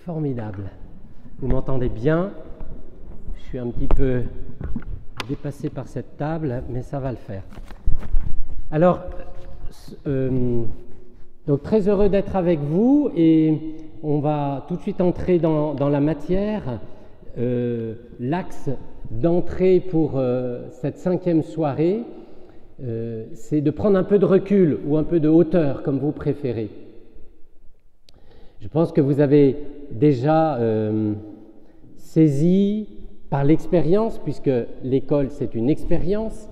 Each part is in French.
Formidable. Vous m'entendez bien? Je suis un petit peu dépassé par cette table, mais ça va le faire. Alors, donc très heureux d'être avec vous et on va tout de suite entrer dans la matière. L'axe d'entrée pour cette 5e soirée, c'est de prendre un peu de recul ou un peu de hauteur, comme vous préférez. Je pense que vous avez déjà saisi par l'expérience, puisque l'école c'est une expérience,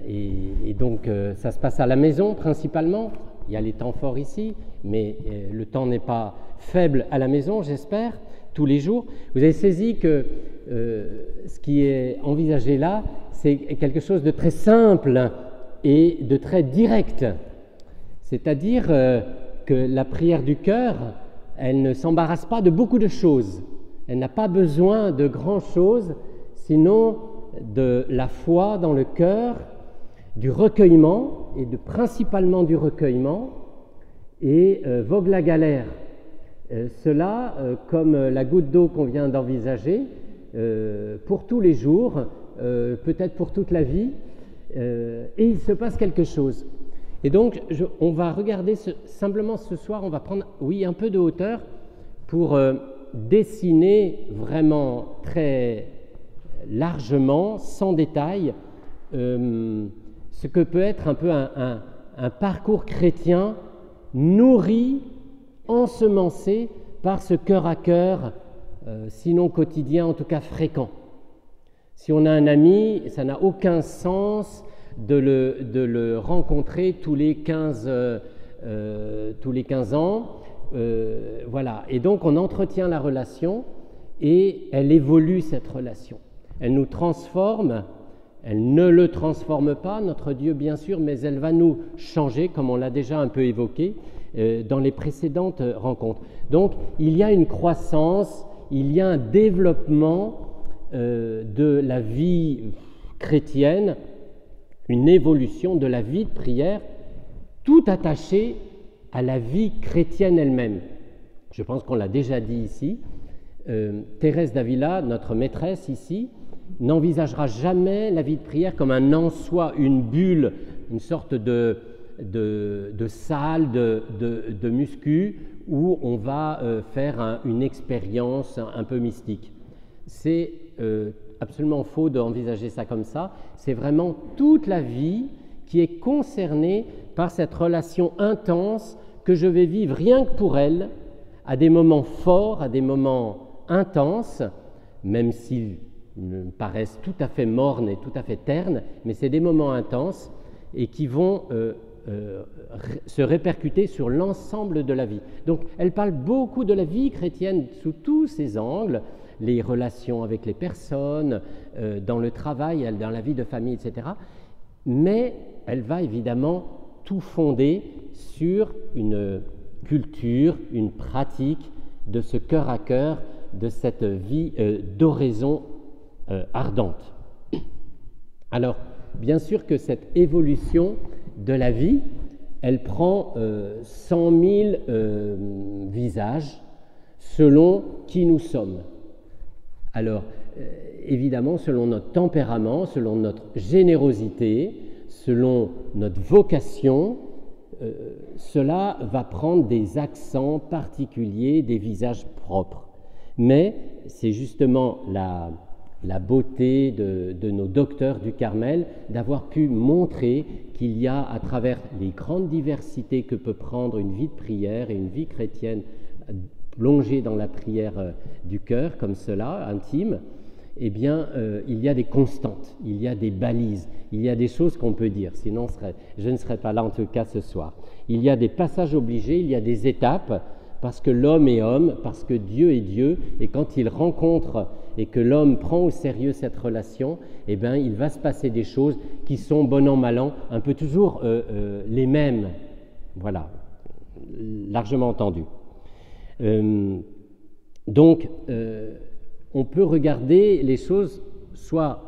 et donc ça se passe à la maison principalement. Il y a les temps forts ici, mais le temps n'est pas faible à la maison, j'espère, tous les jours. Vous avez saisi que ce qui est envisagé là, c'est quelque chose de très simple et de très direct. C'est-à-dire que la prière du cœur, elle ne s'embarrasse pas de beaucoup de choses. Elle n'a pas besoin de grand-chose, sinon de la foi dans le cœur, du recueillement, et principalement du recueillement, et vogue la galère. Cela, comme la goutte d'eau qu'on vient d'envisager, pour tous les jours, peut-être pour toute la vie, et il se passe quelque chose. Et donc, on va regarder simplement ce soir, on va prendre, un peu de hauteur pour dessiner vraiment très largement, sans détail, ce que peut être un peu un parcours chrétien nourri, ensemencé par ce cœur à cœur, sinon quotidien, en tout cas fréquent. Si on a un ami, ça n'a aucun sens de le rencontrer tous les 15 ans. Voilà. Et donc on entretient la relation et elle évolue, cette relation. Elle nous transforme, elle ne le transforme pas, notre Dieu bien sûr, mais elle va nous changer, comme on l'a déjà un peu évoqué dans les précédentes rencontres. Donc il y a une croissance, il y a un développement de la vie chrétienne, une évolution de la vie de prière, tout attaché à la vie chrétienne elle-même. Je pense qu'on l'a déjà dit ici. Thérèse d'Avila, notre maîtresse ici, n'envisagera jamais la vie de prière comme un en soi, une bulle, une sorte de salle, de muscu, où on va faire une expérience un peu mystique. C'est absolument faux d'envisager ça comme ça. C'est vraiment toute la vie qui est concernée par cette relation intense que je vais vivre rien que pour elle, à des moments forts, à des moments intenses, même s'ils me paraissent tout à fait mornes et tout à fait ternes, mais c'est des moments intenses et qui vont se répercuter sur l'ensemble de la vie. Donc elle parle beaucoup de la vie chrétienne sous tous ses angles, les relations avec les personnes, dans le travail, dans la vie de famille, etc. Mais elle va évidemment tout fonder sur une culture, une pratique de ce cœur à cœur, de cette vie d'oraison ardente. Alors, bien sûr que cette évolution de la vie, elle prend 100 000 visages selon qui nous sommes. Alors, évidemment, selon notre tempérament, selon notre générosité, selon notre vocation, cela va prendre des accents particuliers, des visages propres. Mais c'est justement la beauté de nos docteurs du Carmel d'avoir pu montrer qu'il y a, à travers les grandes diversités que peut prendre une vie de prière et une vie chrétienne plongée dans la prière du cœur, comme cela, intime, eh bien, il y a des constantes, il y a des balises, il y a des choses qu'on peut dire, sinon je ne serais pas là en tout cas ce soir. Il y a des passages obligés, il y a des étapes, parce que l'homme est homme, parce que Dieu est Dieu, et quand il rencontre et que l'homme prend au sérieux cette relation, eh bien, il va se passer des choses qui sont, bon an, mal an, un peu toujours les mêmes, voilà, largement entendu. Donc, on peut regarder les choses soit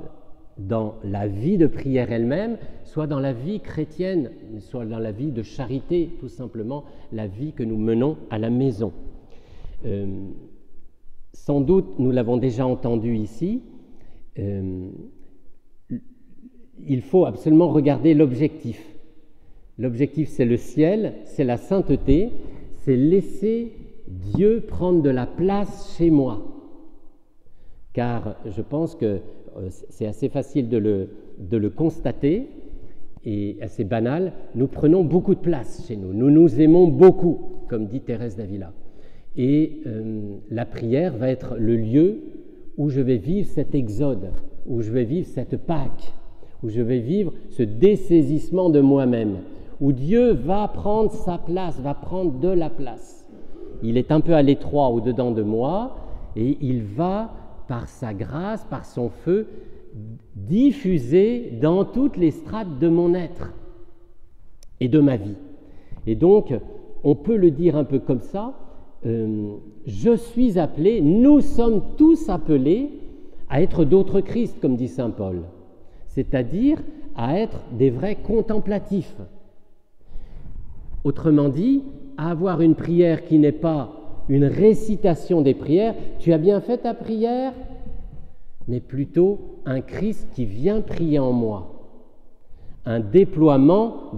dans la vie de prière elle-même, soit dans la vie chrétienne, soit dans la vie de charité, tout simplement, la vie que nous menons à la maison. Sans doute, nous l'avons déjà entendu ici, il faut absolument regarder l'objectif. L'objectif, c'est le ciel, c'est la sainteté, c'est laisser Dieu prendre de la place chez moi. Car je pense que c'est assez facile de le constater et assez banal, nous prenons beaucoup de place chez nous. Nous nous aimons beaucoup, comme dit Thérèse d'Avila. Et la prière va être le lieu où je vais vivre cet exode, où je vais vivre cette Pâque, où je vais vivre ce dessaisissement de moi-même, où Dieu va prendre sa place, va prendre de la place. Il est un peu à l'étroit au-dedans de moi et il va, par sa grâce, par son feu, diffuser dans toutes les strates de mon être et de ma vie. Et donc, on peut le dire un peu comme ça, je suis appelé, nous sommes tous appelés à être d'autres Christ, comme dit saint Paul, c'est-à-dire à être des vrais contemplatifs. Autrement dit, à avoir une prière qui n'est pas une récitation des prières, tu as bien fait ta prière, mais plutôt un Christ qui vient prier en moi, un déploiement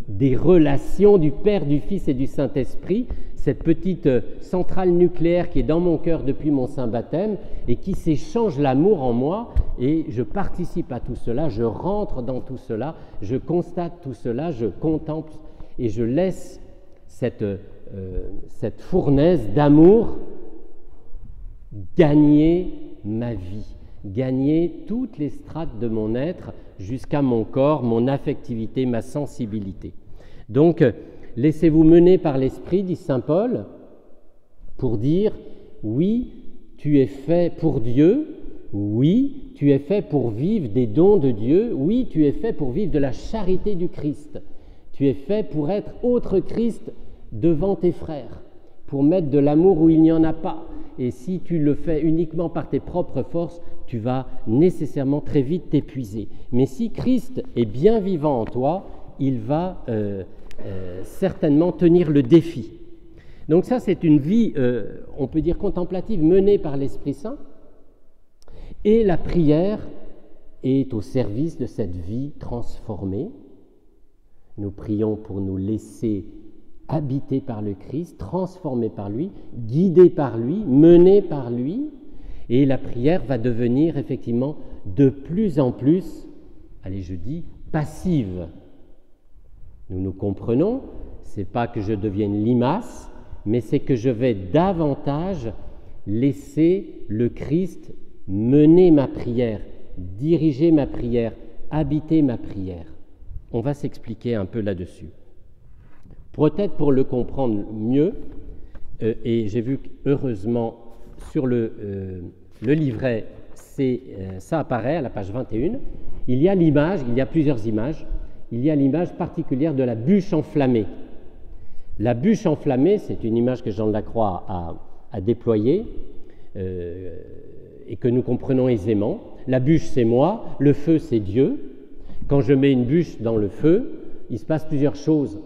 des relations du Père, du Fils et du Saint-Esprit, cette petite centrale nucléaire qui est dans mon cœur depuis mon saint baptême et qui s'échange l'amour en moi, et je participe à tout cela, je rentre dans tout cela, je constate tout cela, je contemple et je laisse cette fournaise d'amour gagner ma vie, gagner toutes les strates de mon être jusqu'à mon corps, mon affectivité, ma sensibilité. Donc, laissez-vous mener par l'Esprit, dit saint Paul, pour dire oui, tu es fait pour Dieu, oui, tu es fait pour vivre des dons de Dieu, oui, tu es fait pour vivre de la charité du Christ, tu es fait pour être autre Christ devant tes frères, pour mettre de l'amour où il n'y en a pas. Et si tu le fais uniquement par tes propres forces, tu vas nécessairement très vite t'épuiser. Mais si Christ est bien vivant en toi, il va certainement tenir le défi. Donc ça, c'est une vie, on peut dire contemplative, menée par l'Esprit Saint. Et la prière est au service de cette vie transformée. Nous prions pour nous laisser habité par le Christ, transformé par lui, guidé par lui, mené par lui, et la prière va devenir effectivement de plus en plus, allez je dis, passive. Nous nous comprenons, c'est pas que je devienne limace, mais c'est que je vais davantage laisser le Christ mener ma prière, diriger ma prière, habiter ma prière. On va s'expliquer un peu là-dessus. Peut-être pour le comprendre mieux, et j'ai vu heureusement sur le livret, ça apparaît à la page 21, il y a l'image, il y a plusieurs images, il y a l'image particulière de la bûche enflammée. La bûche enflammée, c'est une image que Jean de la Croix a déployée et que nous comprenons aisément. La bûche, c'est moi, le feu, c'est Dieu. Quand je mets une bûche dans le feu, il se passe plusieurs choses.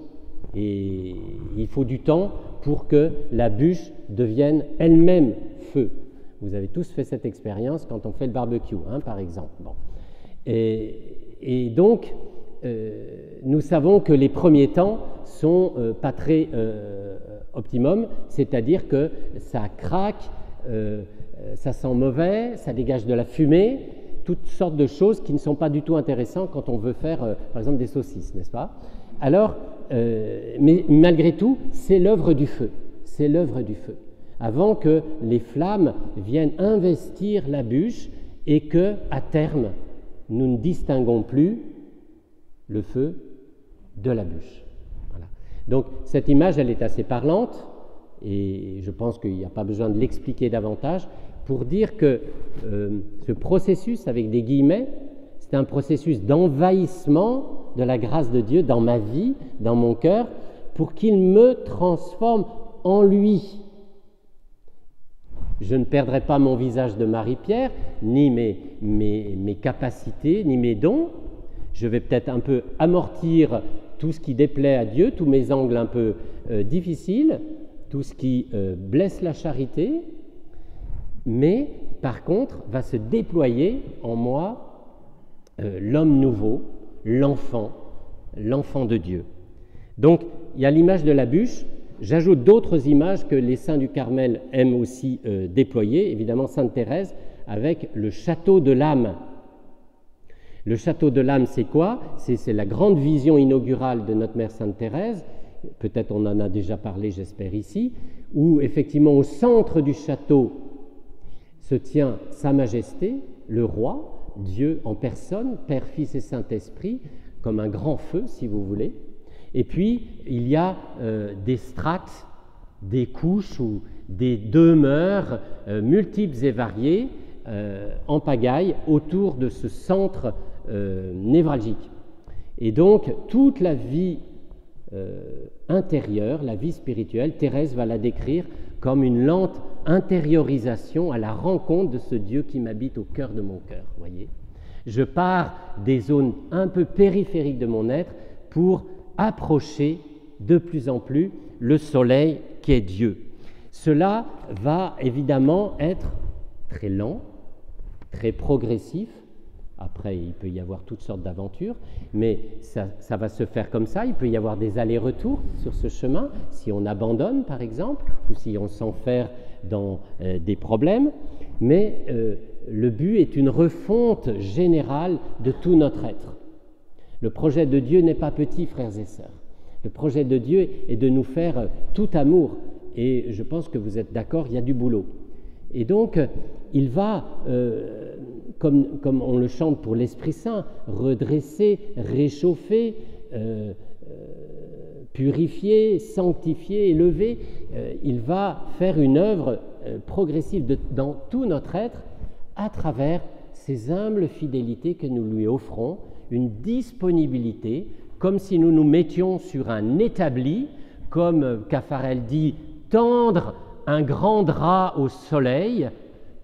Et il faut du temps pour que la bûche devienne elle-même feu. Vous avez tous fait cette expérience quand on fait le barbecue, par exemple. Bon. Et donc, nous savons que les premiers temps sont pas très optimum, c'est-à-dire que ça craque, ça sent mauvais, ça dégage de la fumée, toutes sortes de choses qui ne sont pas du tout intéressantes quand on veut faire, par exemple, des saucisses, n'est-ce pas? Alors, mais malgré tout, c'est l'œuvre du feu, c'est l'œuvre du feu, avant que les flammes viennent investir la bûche et que, à terme, nous ne distinguons plus le feu de la bûche. Voilà. Donc, cette image, elle est assez parlante, et je pense qu'il n'y a pas besoin de l'expliquer davantage, pour dire que ce processus, avec des guillemets, c'est un processus d'envahissement de la grâce de Dieu dans ma vie, dans mon cœur, pour qu'il me transforme en lui. Je ne perdrai pas mon visage de Marie-Pierre, ni mes capacités, ni mes dons. Je vais peut-être un peu amortir tout ce qui déplaît à Dieu, tous mes angles un peu difficiles, tout ce qui blesse la charité, mais par contre va se déployer en moi l'homme nouveau, l'enfant de Dieu. Donc il y a l'image de la bûche. J'ajoute d'autres images que les saints du Carmel aiment aussi déployer, évidemment Sainte Thérèse avec le château de l'âme. Le château de l'âme, c'est quoi? C'est la grande vision inaugurale de notre mère Sainte Thérèse, peut-être on en a déjà parlé, j'espère ici, où effectivement au centre du château se tient Sa Majesté, le roi, Dieu en personne, Père, Fils et Saint-Esprit, comme un grand feu si vous voulez. Et puis, il y a des strates, des couches ou des demeures multiples et variées en pagaille autour de ce centre névralgique. Et donc, toute la vie intérieure, la vie spirituelle, Thérèse va la décrire comme une lente intériorisation à la rencontre de ce Dieu qui m'habite au cœur de mon cœur. Voyez, je pars des zones un peu périphériques de mon être pour approcher de plus en plus le soleil qui est Dieu. Cela va évidemment être très lent, très progressif. Après, il peut y avoir toutes sortes d'aventures, mais ça va se faire comme ça. Il peut y avoir des allers-retours sur ce chemin, si on abandonne par exemple, ou si on s'enferre dans des problèmes. Mais le but est une refonte générale de tout notre être. Le projet de Dieu n'est pas petit, frères et sœurs. Le projet de Dieu est de nous faire tout amour. Et je pense que vous êtes d'accord, il y a du boulot. Et donc, il va, comme on le chante pour l'Esprit Saint, redresser, réchauffer, purifier, sanctifier, élever. Il va faire une œuvre progressive dans tout notre être à travers ces humbles fidélités que nous lui offrons, une disponibilité, comme si nous nous mettions sur un établi, comme Caffarel dit, tendre un grand drap au soleil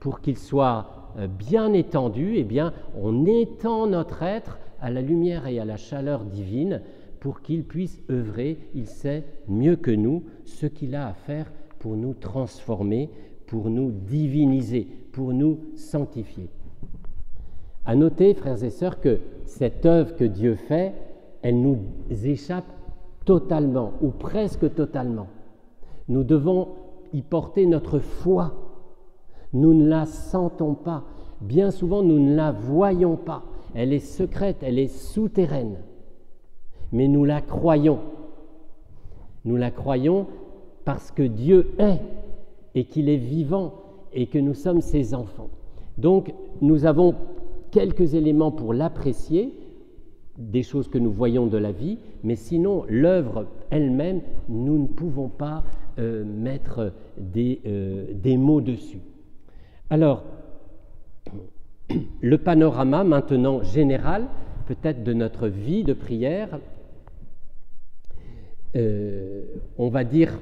pour qu'il soit bien étendu. Eh bien, on étend notre être à la lumière et à la chaleur divine pour qu'il puisse œuvrer. Il sait mieux que nous ce qu'il a à faire pour nous transformer, pour nous diviniser, pour nous sanctifier. À noter, frères et sœurs, que cette œuvre que Dieu fait, elle nous échappe totalement, ou presque totalement. Nous devons y porter notre foi. Nous ne la sentons pas. Bien souvent, nous ne la voyons pas. Elle est secrète, elle est souterraine. Mais nous la croyons. Nous la croyons parce que Dieu est, et qu'il est vivant, et que nous sommes ses enfants. Donc, nous avons quelques éléments pour l'apprécier, des choses que nous voyons de la vie, mais sinon, l'œuvre elle-même, nous ne pouvons pas mettre des mots dessus. Alors, le panorama maintenant général, peut-être de notre vie de prière, on va dire,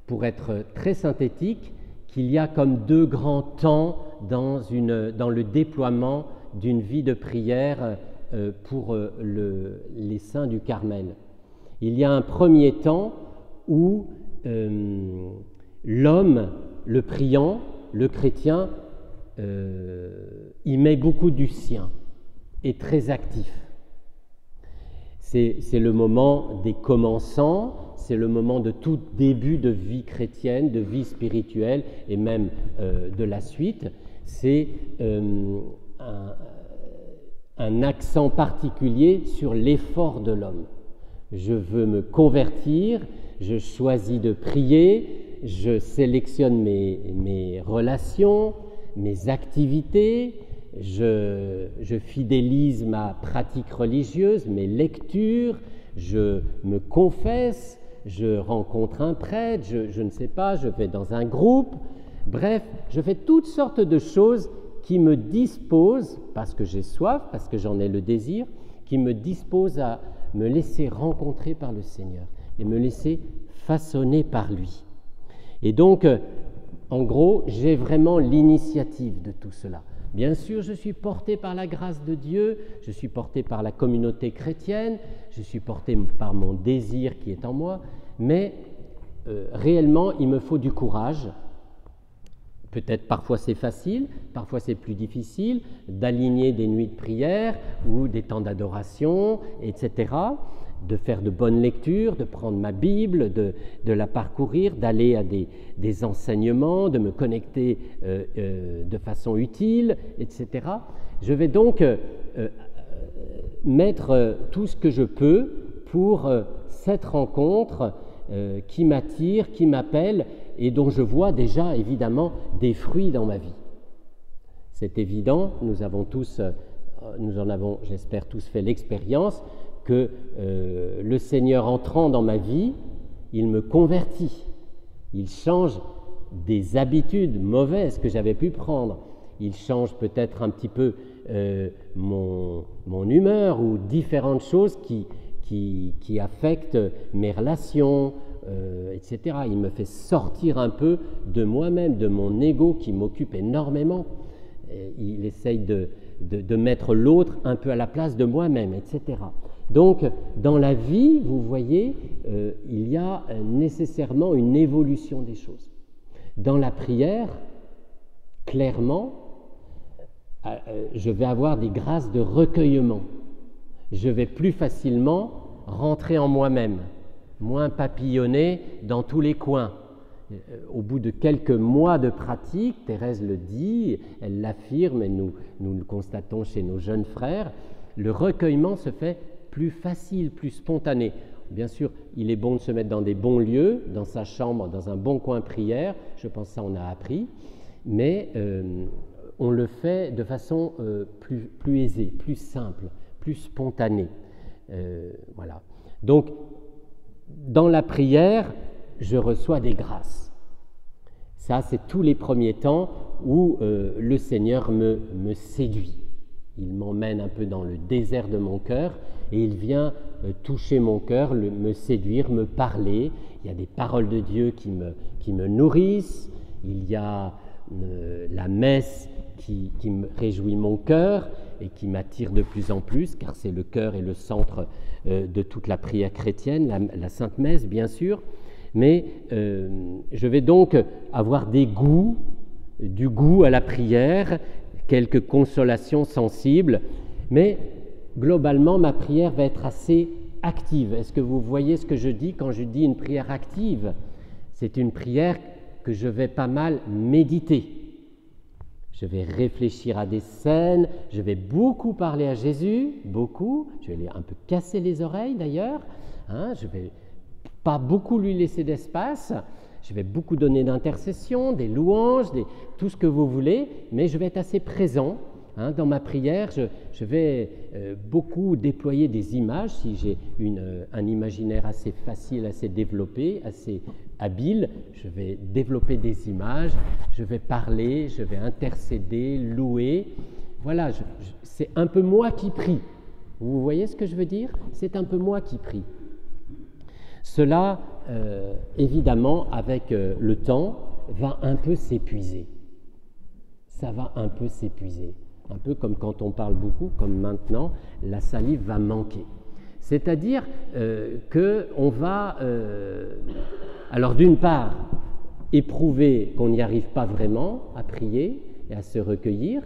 pour être très synthétique, qu'il y a comme deux grands temps dans le déploiement d'une vie de prière pour les saints du Carmel. Il y a un premier temps où l'homme, le priant, le chrétien, y met beaucoup du sien, est très actif. C'est le moment des commençants, c'est le moment de tout début de vie chrétienne, de vie spirituelle et même de la suite. C'est un accent particulier sur l'effort de l'homme. Je veux me convertir, je choisis de prier, je sélectionne mes relations, mes activités, je fidélise ma pratique religieuse, mes lectures, je me confesse, je rencontre un prêtre, je ne sais pas, je vais dans un groupe. Bref, je fais toutes sortes de choses qui me disposent, parce que j'ai soif, parce que j'en ai le désir, qui me disposent à me laisser rencontrer par le Seigneur et me laisser façonner par lui. Et donc, En gros, j'ai vraiment l'initiative de tout cela. Bien sûr, je suis porté par la grâce de Dieu, je suis porté par la communauté chrétienne, je suis porté par mon désir qui est en moi, mais réellement, il me faut du courage. Peut-être parfois c'est facile, parfois c'est plus difficile d'aligner des nuits de prière ou des temps d'adoration, etc., de faire de bonnes lectures, de prendre ma Bible, de la parcourir, d'aller à des enseignements, de me connecter de façon utile, etc. Je vais donc mettre tout ce que je peux pour cette rencontre qui m'attire, qui m'appelle et dont je vois déjà évidemment des fruits dans ma vie. C'est évident, nous en avons, j'espère, tous fait l'expérience que le Seigneur entrant dans ma vie, il me convertit, il change des habitudes mauvaises que j'avais pu prendre, il change peut-être un petit peu mon humeur ou différentes choses qui affectent mes relations, etc. Il me fait sortir un peu de moi-même, de mon ego qui m'occupe énormément. Il essaye de mettre l'autre un peu à la place de moi-même, etc. Donc, dans la vie, vous voyez, il y a nécessairement une évolution des choses. Dans la prière, clairement, je vais avoir des grâces de recueillement. Je vais plus facilement rentrer en moi-même, moins papillonner dans tous les coins. Au bout de quelques mois de pratique, Thérèse le dit, elle l'affirme et nous le constatons chez nos jeunes frères, le recueillement se fait plus facile, plus spontané. Bien sûr, il est bon de se mettre dans des bons lieux, dans sa chambre, dans un bon coin prière, je pense que ça on a appris, mais on le fait de façon plus aisée, plus simple, plus spontanée. Voilà. Donc, dans la prière, je reçois des grâces. Ça, c'est tous les premiers temps où le Seigneur me séduit. Il m'emmène un peu dans le désert de mon cœur et il vient toucher mon cœur, me séduire, me parler. Il y a des paroles de Dieu qui me nourrissent. Il y a la messe qui me réjouit mon cœur et qui m'attire de plus en plus, car c'est le cœur et le centre de toute la prière chrétienne, la Sainte Messe, bien sûr. Mais je vais donc avoir du goût à la prière, quelques consolations sensibles, mais globalement, ma prière va être assez active. Est-ce que vous voyez ce que je dis quand je dis une prière active? C'est une prière que je vais pas mal méditer. Je vais réfléchir à des scènes, je vais beaucoup parler à Jésus, beaucoup, je vais lui un peu casser les oreilles d'ailleurs, je vais pas beaucoup lui laisser d'espace, je vais beaucoup donner d'intercession, des louanges, tout ce que vous voulez, mais je vais être assez présent. Dans ma prière, je vais beaucoup déployer des images, si j'ai un imaginaire assez facile, assez développé, assez habile, je vais développer des images, je vais parler, je vais intercéder, louer. Voilà, c'est un peu moi qui prie. Vous voyez ce que je veux dire? C'est un peu moi qui prie. Cela, évidemment, avec le temps, va un peu s'épuiser. Ça va un peu s'épuiser. Un peu comme quand on parle beaucoup, comme maintenant, la salive va manquer. C'est-à-dire qu'on va, alors d'une part, éprouver qu'on n'y arrive pas vraiment à prier et à se recueillir,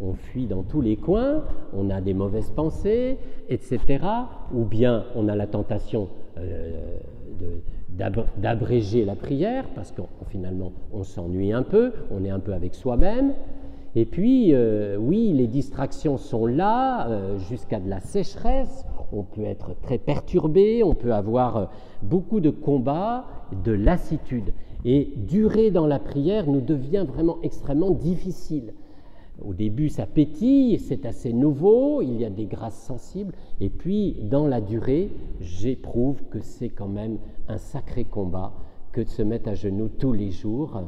on fuit dans tous les coins, on a des mauvaises pensées, etc. Ou bien on a la tentation d'abréger la prière, parce que finalement on s'ennuie un peu, on est un peu avec soi-même. Et puis, oui, les distractions sont là, jusqu'à de la sécheresse, on peut être très perturbé, on peut avoir beaucoup de combats, de lassitude. Et durer dans la prière nous devient vraiment extrêmement difficile. Au début, ça pétille, c'est assez nouveau, il y a des grâces sensibles, et puis, dans la durée, j'éprouve que c'est quand même un sacré combat que de se mettre à genoux tous les jours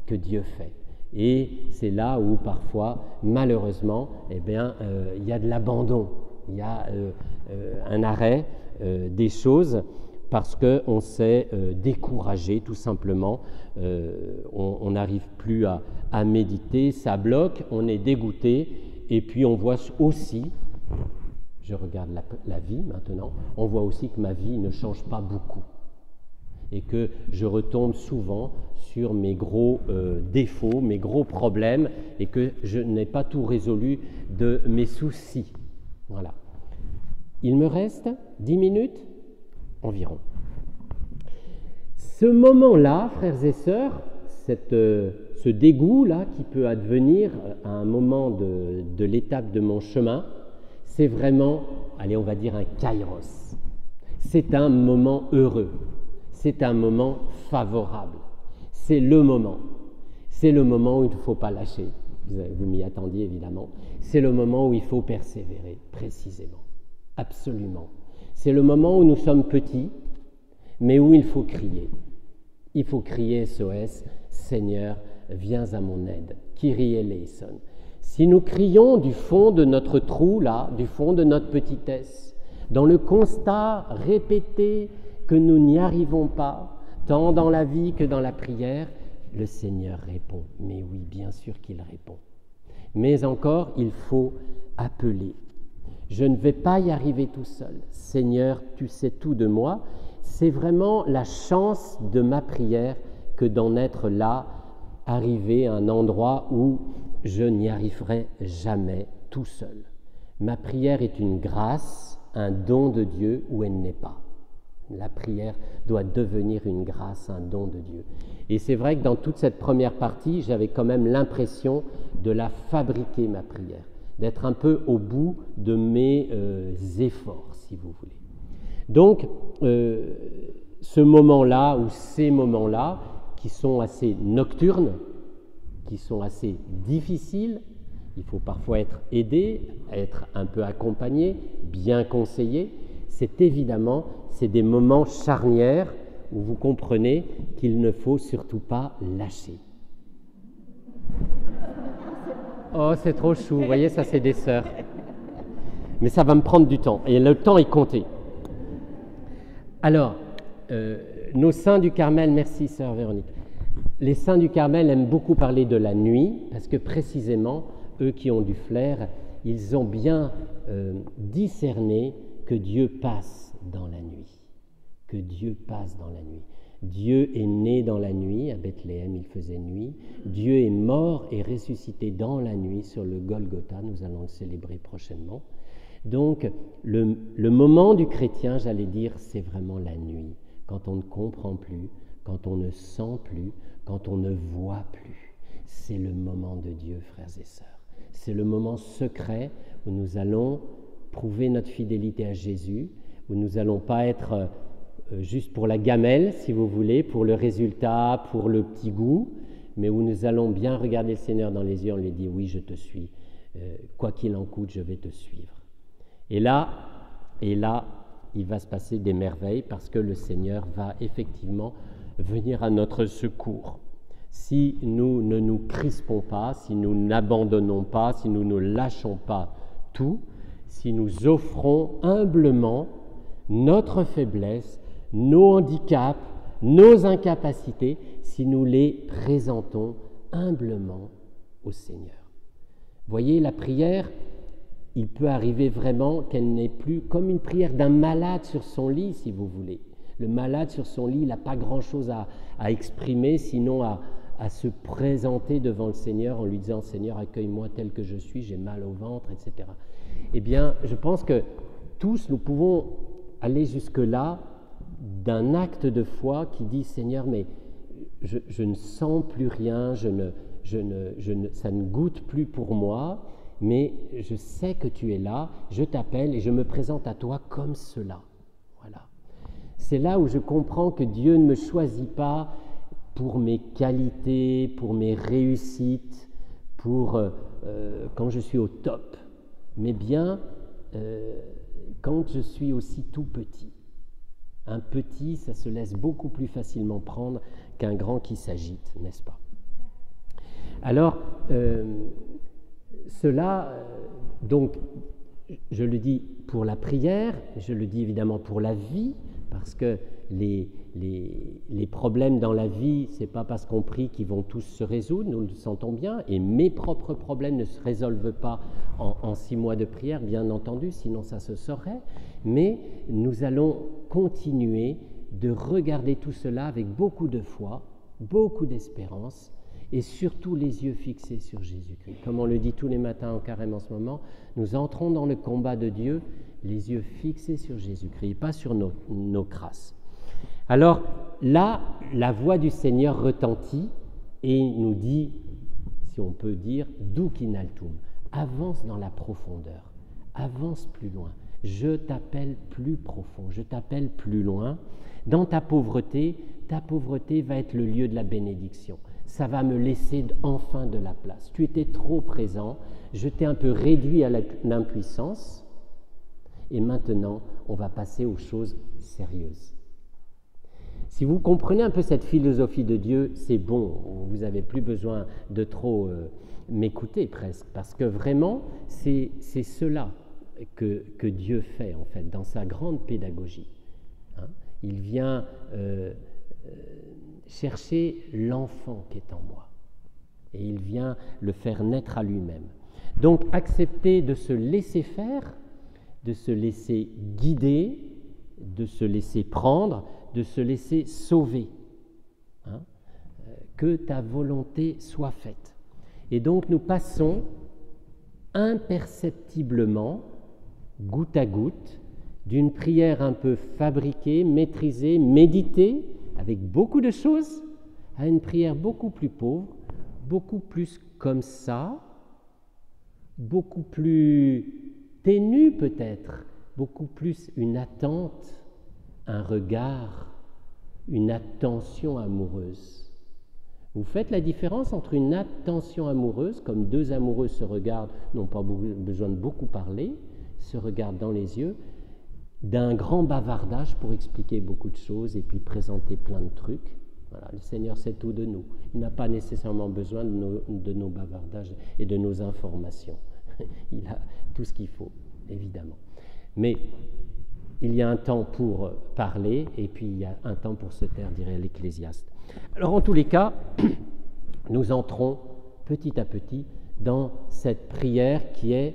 que Dieu fait. Et c'est là où parfois, malheureusement, il y a de l'abandon, il y a un arrêt des choses parce qu'on s'est découragé tout simplement, on n'arrive plus à méditer, ça bloque, on est dégoûté, et puis on voit aussi, je regarde la vie maintenant, on voit aussi que ma vie ne change pas beaucoup, et que je retombe souvent sur mes gros défauts, mes gros problèmes, et que je n'ai pas tout résolu de mes soucis. Voilà. Il me reste 10 minutes environ. Ce moment-là, frères et sœurs, ce dégoût-là qui peut advenir à un moment de l'étape de mon chemin, c'est vraiment, allez, on va dire un kairos. C'est un moment heureux, c'est un moment favorable, c'est le moment où il ne faut pas lâcher, vous m'y attendiez évidemment, c'est le moment où il faut persévérer, précisément, absolument. C'est le moment où nous sommes petits, mais où il faut crier. Il faut crier SOS, Seigneur, viens à mon aide, Kyrie eleison. Si nous crions du fond de notre trou, là, du fond de notre petitesse, dans le constat répété que nous n'y arrivons pas, tant dans la vie que dans la prière, le Seigneur répond. Mais oui, bien sûr qu'il répond. Mais encore, il faut appeler. Je ne vais pas y arriver tout seul. Seigneur, tu sais tout de moi. C'est vraiment la chance de ma prière que d'en être là, arrivé à un endroit où je n'y arriverai jamais tout seul. Ma prière est une grâce, un don de Dieu où elle n'est pas. La prière doit devenir une grâce, un don de Dieu. Et c'est vrai que dans toute cette première partie, j'avais quand même l'impression de la fabriquer, ma prière, d'être un peu au bout de mes efforts, si vous voulez. Donc, ce moment-là, ou ces moments-là, qui sont assez nocturnes, qui sont assez difficiles, il faut parfois être aidé, être un peu accompagné, bien conseillé, c'est évidemment, c'est des moments charnières où vous comprenez qu'il ne faut surtout pas lâcher. Oh, c'est trop chou, vous voyez, ça c'est des sœurs. Mais ça va me prendre du temps, et le temps est compté. Alors, nos saints du Carmel, merci sœur Véronique, les saints du Carmel aiment beaucoup parler de la nuit, parce que précisément, eux qui ont du flair, ils ont bien discerné que Dieu passe dans la nuit, que Dieu passe dans la nuit. Dieu est né dans la nuit, à Bethléem il faisait nuit, Dieu est mort et ressuscité dans la nuit sur le Golgotha, nous allons le célébrer prochainement. Donc le moment du chrétien, j'allais dire, c'est vraiment la nuit, quand on ne comprend plus, quand on ne sent plus, quand on ne voit plus. C'est le moment de Dieu, frères et sœurs. C'est le moment secret où nous allons prouver notre fidélité à Jésus, où nous n'allons pas être juste pour la gamelle, si vous voulez, pour le résultat, pour le petit goût, mais où nous allons bien regarder le Seigneur dans les yeux, on lui dit « Oui, je te suis, quoi qu'il en coûte, je vais te suivre ». Et là, il va se passer des merveilles parce que le Seigneur va effectivement venir à notre secours. Si nous ne nous crispons pas, si nous n'abandonnons pas, si nous ne lâchons pas tout, si nous offrons humblement notre faiblesse, nos handicaps, nos incapacités, si nous les présentons humblement au Seigneur. Voyez, la prière, il peut arriver vraiment qu'elle n'est plus comme une prière d'un malade sur son lit, si vous voulez. Le malade sur son lit, il n'a pas grand-chose à exprimer, sinon à se présenter devant le Seigneur en lui disant « Seigneur, accueille-moi tel que je suis, j'ai mal au ventre, etc. » Eh bien, je pense que tous, nous pouvons aller jusque-là d'un acte de foi qui dit « Seigneur, mais je ne sens plus rien, ça ne goûte plus pour moi, mais je sais que tu es là, je t'appelle et je me présente à toi comme cela. » Voilà. C'est là où je comprends que Dieu ne me choisit pas pour mes qualités, pour mes réussites, pour quand je suis au top, mais bien quand je suis aussi tout petit. Un petit, ça se laisse beaucoup plus facilement prendre qu'un grand qui s'agite, n'est-ce pas? Alors, cela, donc, je le dis pour la prière, je le dis évidemment pour la vie, parce que les problèmes dans la vie, ce n'est pas parce qu'on prie qu'ils vont tous se résoudre, nous le sentons bien, et mes propres problèmes ne se résolvent pas en 6 mois de prière, bien entendu, sinon ça se saurait, mais nous allons continuer de regarder tout cela avec beaucoup de foi, beaucoup d'espérance, et surtout les yeux fixés sur Jésus-Christ. Comme on le dit tous les matins en carême en ce moment, nous entrons dans le combat de Dieu, les yeux fixés sur Jésus-Christ, pas sur nos crasses. Alors là, la voix du Seigneur retentit et nous dit, si on peut dire, duc in altum, avance dans la profondeur, avance plus loin, je t'appelle plus profond, je t'appelle plus loin. Dans ta pauvreté va être le lieu de la bénédiction. Ça va me laisser enfin de la place. Tu étais trop présent, je t'ai un peu réduit à l'impuissance, et maintenant, on va passer aux choses sérieuses. Si vous comprenez un peu cette philosophie de Dieu, c'est bon, vous n'avez plus besoin de trop m'écouter presque, parce que vraiment, c'est cela que Dieu fait, en fait, dans sa grande pédagogie. Hein? Il vient chercher l'enfant qui est en moi, et il vient le faire naître à lui-même. Donc, accepter de se laisser faire, de se laisser guider, de se laisser prendre, de se laisser sauver. Hein? Que ta volonté soit faite. Et donc nous passons imperceptiblement, goutte à goutte, d'une prière un peu fabriquée, maîtrisée, méditée, avec beaucoup de choses, à une prière beaucoup plus pauvre, beaucoup plus comme ça, beaucoup plus ténue peut-être, beaucoup plus une attente, un regard, une attention amoureuse. Vous faites la différence entre une attention amoureuse, comme 2 amoureux se regardent, n'ont pas besoin de beaucoup parler, se regardent dans les yeux, d'un grand bavardage pour expliquer beaucoup de choses et puis présenter plein de trucs. Voilà, le Seigneur sait tout de nous. Il n'a pas nécessairement besoin de nos bavardages et de nos informations. Il a tout ce qu'il faut, évidemment. Mais il y a un temps pour parler et puis il y a un temps pour se taire, dirait l'Ecclésiaste. Alors en tous les cas, nous entrons petit à petit dans cette prière qui est,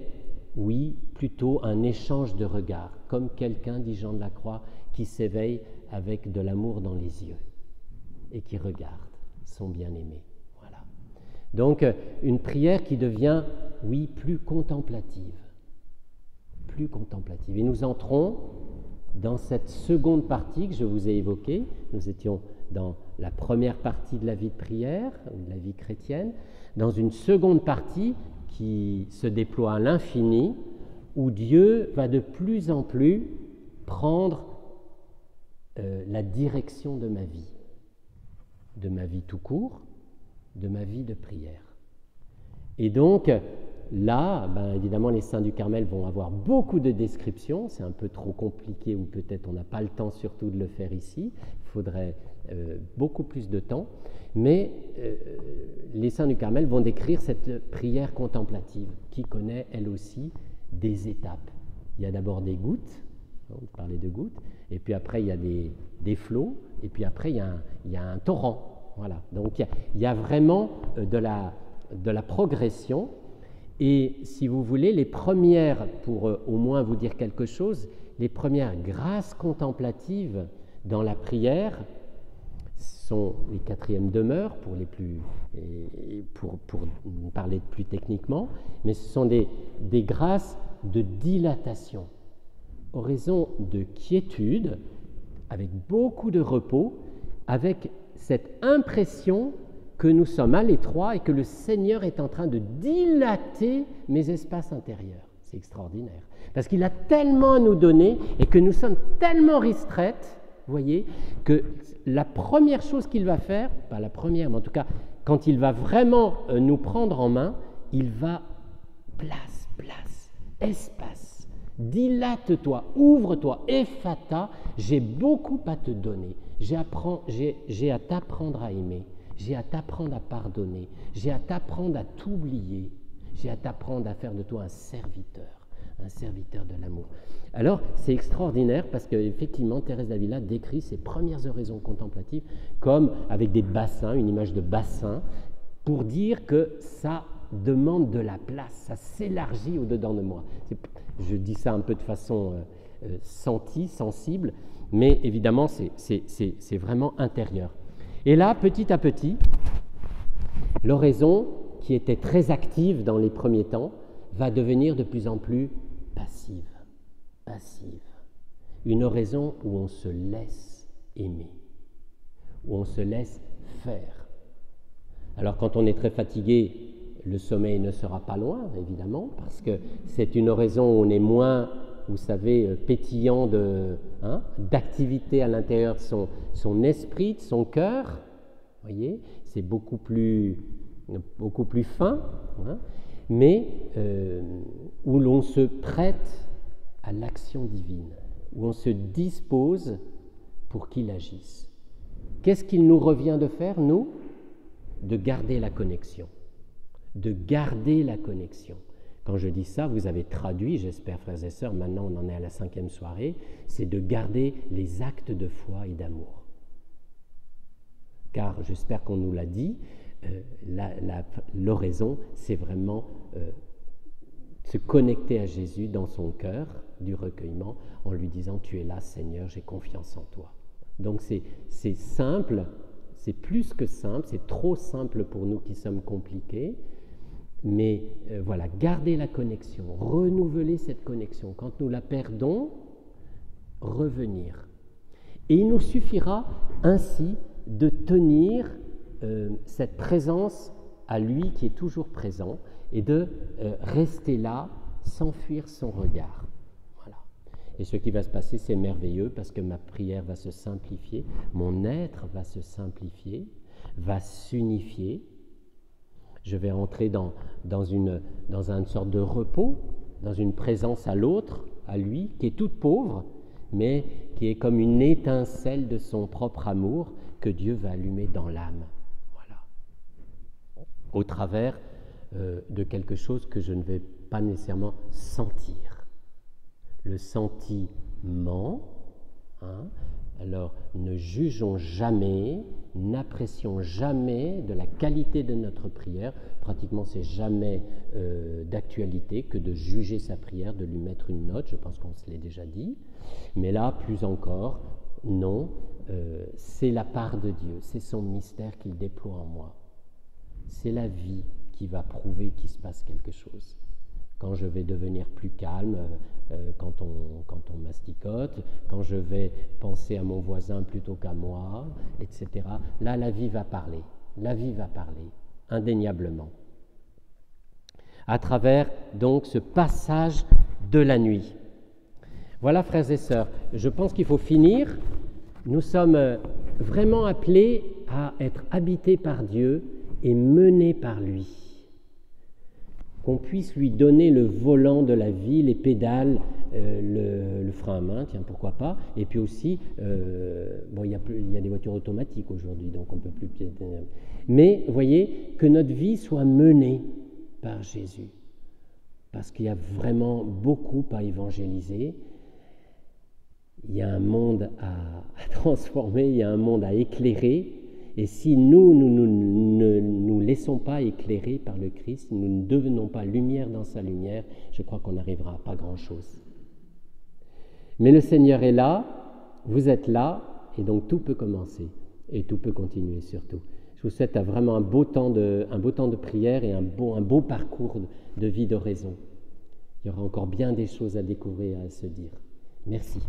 oui, plutôt un échange de regards, comme quelqu'un, dit Jean de la Croix, qui s'éveille avec de l'amour dans les yeux et qui regarde son bien-aimé. Voilà. Donc une prière qui devient, oui, plus contemplative. Plus contemplative. Et nous entrons dans cette seconde partie que je vous ai évoquée. Nous étions dans la première partie de la vie de prière, de la vie chrétienne, dans une seconde partie qui se déploie à l'infini, où Dieu va de plus en plus prendre la direction de ma vie tout court, de ma vie de prière. Et donc, là, évidemment, les saints du Carmel vont avoir beaucoup de descriptions, c'est un peu trop compliqué ou peut-être on n'a pas le temps surtout de le faire ici, il faudrait beaucoup plus de temps, mais les saints du Carmel vont décrire cette prière contemplative qui connaît elle aussi des étapes. Il y a d'abord des gouttes, on parlait de gouttes, et puis après il y a des flots, et puis après il y a un torrent. Voilà. Donc il y a vraiment de la progression. Et si vous voulez, les premières, pour au moins vous dire quelque chose, les premières grâces contemplatives dans la prière sont les 4e demeures, pour parler plus techniquement, mais ce sont des grâces de dilatation, oraison de quiétude, avec beaucoup de repos, avec cette impression que nous sommes à l'étroit et que le Seigneur est en train de dilater mes espaces intérieurs. C'est extraordinaire. Parce qu'il a tellement à nous donner et que nous sommes tellement restraites, vous voyez, que la première chose qu'il va faire, pas la première, mais en tout cas, quand il va vraiment nous prendre en main, il va place, espace, dilate-toi, ouvre-toi, ephata, j'ai beaucoup à te donner, j'ai à t'apprendre à aimer. J'ai à t'apprendre à pardonner, j'ai à t'apprendre à t'oublier, j'ai à t'apprendre à faire de toi un serviteur, un serviteur de l'amour. Alors, c'est extraordinaire parce qu'effectivement, Thérèse d'Avila décrit ses premières oraisons contemplatives comme avec des bassins, une image de bassin, pour dire que ça demande de la place, ça s'élargit au-dedans de moi. Je dis ça un peu de façon sentie, sensible, mais évidemment, c'est vraiment intérieur. Et là, petit à petit, l'oraison, qui était très active dans les premiers temps, va devenir de plus en plus passive. Une oraison où on se laisse aimer, où on se laisse faire. Alors quand on est très fatigué, le sommeil ne sera pas loin, évidemment, parce que c'est une oraison où on est moins, vous savez, pétillant d'activité à l'intérieur de son esprit, de son cœur. Vous voyez, c'est beaucoup plus fin, mais où l'on se prête à l'action divine, où on se dispose pour qu'il agisse. Qu'est-ce qu'il nous revient de faire, nous? De garder la connexion. De garder la connexion. Quand je dis ça, vous avez traduit, j'espère, frères et sœurs, maintenant on en est à la 5e soirée, c'est de garder les actes de foi et d'amour. Car j'espère qu'on nous l'a dit, l'oraison, c'est vraiment se connecter à Jésus dans son cœur du recueillement en lui disant « Tu es là, Seigneur, j'ai confiance en toi ». Donc c'est simple, c'est plus que simple, c'est trop simple pour nous qui sommes compliqués, mais voilà, garder la connexion, renouveler cette connexion. Quand nous la perdons, revenir. Et il nous suffira ainsi de tenir cette présence à lui qui est toujours présent et de rester là sans fuir son regard. Voilà. Et ce qui va se passer, c'est merveilleux parce que ma prière va se simplifier, mon être va se simplifier, va s'unifier. Je vais entrer dans une sorte de repos, dans une présence à l'autre, à lui, qui est toute pauvre, mais qui est comme une étincelle de son propre amour que Dieu va allumer dans l'âme. Voilà. Au travers de quelque chose que je ne vais pas nécessairement sentir. Le sentiment, alors ne jugeons jamais, n'apprécions jamais de la qualité de notre prière. Pratiquement, c'est jamais d'actualité que de juger sa prière, de lui mettre une note. Je pense qu'on se l'est déjà dit. Mais là, plus encore, non, c'est la part de Dieu, c'est son mystère qu'il déploie en moi. C'est la vie qui va prouver qu'il se passe quelque chose. Quand je vais devenir plus calme, quand on masticote, quand je vais penser à mon voisin plutôt qu'à moi, etc. Là, la vie va parler. La vie va parler, indéniablement. À travers, donc, ce passage de la nuit. Voilà, frères et sœurs, je pense qu'il faut finir. Nous sommes vraiment appelés à être habités par Dieu et menés par lui. Qu'on puisse lui donner le volant de la vie, les pédales, le frein à main, tiens, pourquoi pas. Et puis aussi, il y a des voitures automatiques aujourd'hui, donc on ne peut plus piétiner. Mais, voyez, que notre vie soit menée par Jésus. Parce qu'il y a vraiment beaucoup à évangéliser. Il y a un monde à transformer, il y a un monde à éclairer. Et si nous ne nous laissons pas éclairer par le Christ, nous ne devenons pas lumière dans sa lumière, je crois qu'on n'arrivera à pas grand-chose. Mais le Seigneur est là, vous êtes là, et donc tout peut commencer, et tout peut continuer surtout. Je vous souhaite vraiment un beau temps de prière et un beau parcours de vie d'oraison. Il y aura encore bien des choses à découvrir et à se dire. Merci.